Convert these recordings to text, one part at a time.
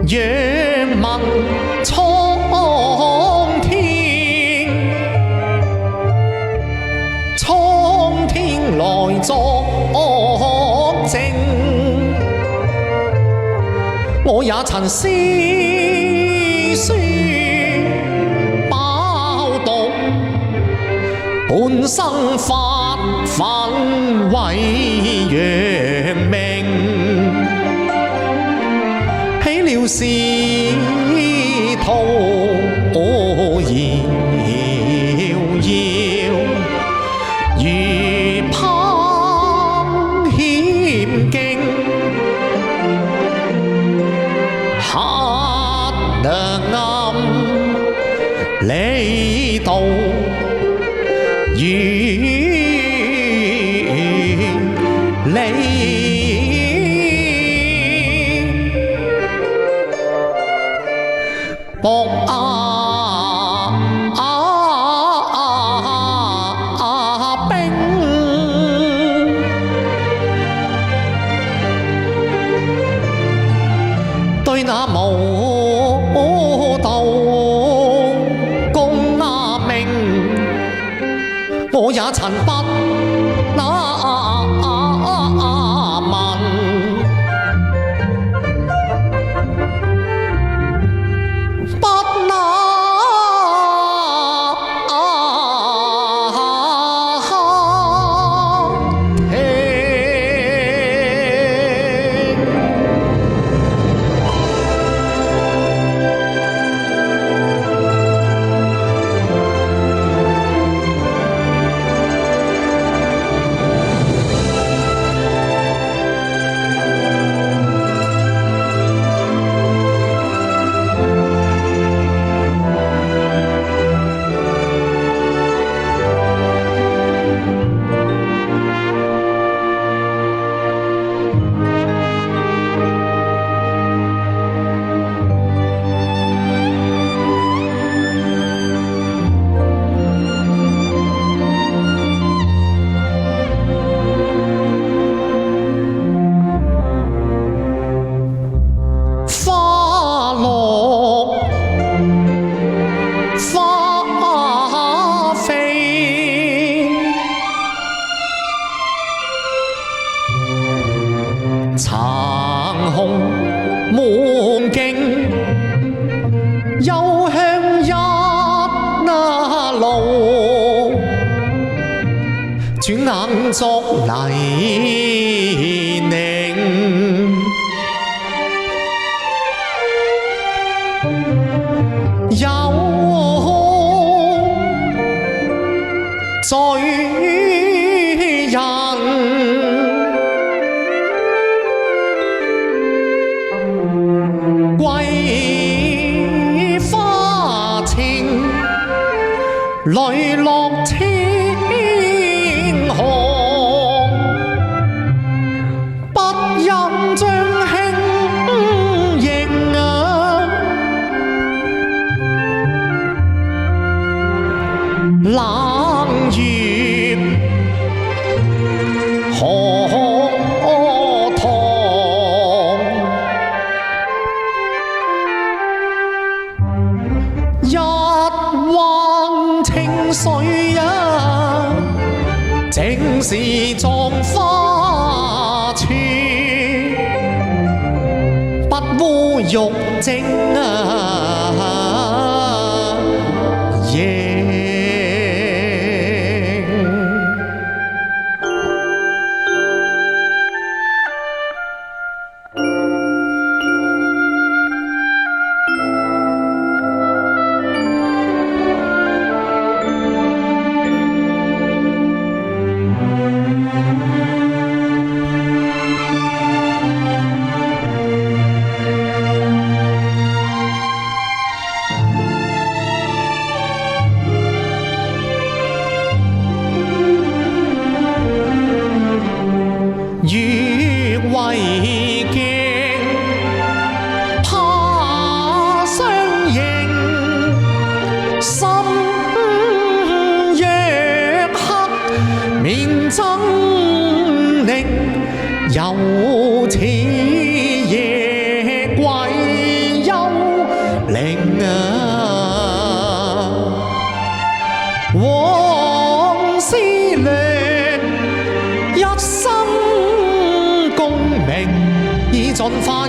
若問蒼天，蒼天來作證，我也曾詩書飽讀，半生發奮為揚名，起了仕途遙遙，如攀險徑，黑暗離道，如離薄冰，對那無道共鳴，我也曾不橙紅滿徑，幽香一路，轉眼作泥濘，有罪人桂花情，淚落天河，不忍將輕盈冷月荷塘，一灣清水正是葬花處，不污玉淨夜。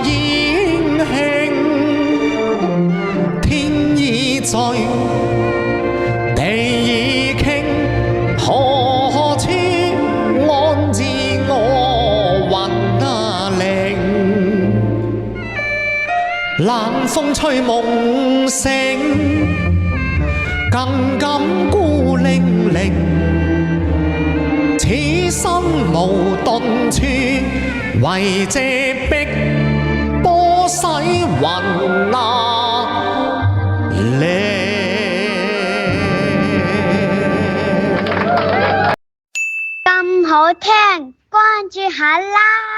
演慶，天已醉，地已傾，何處安置我魂啊靈？冷風吹夢醒，更感孤零零。此生無頓處，為借碧波洗魂啊靈。咁好聽，關注下啦！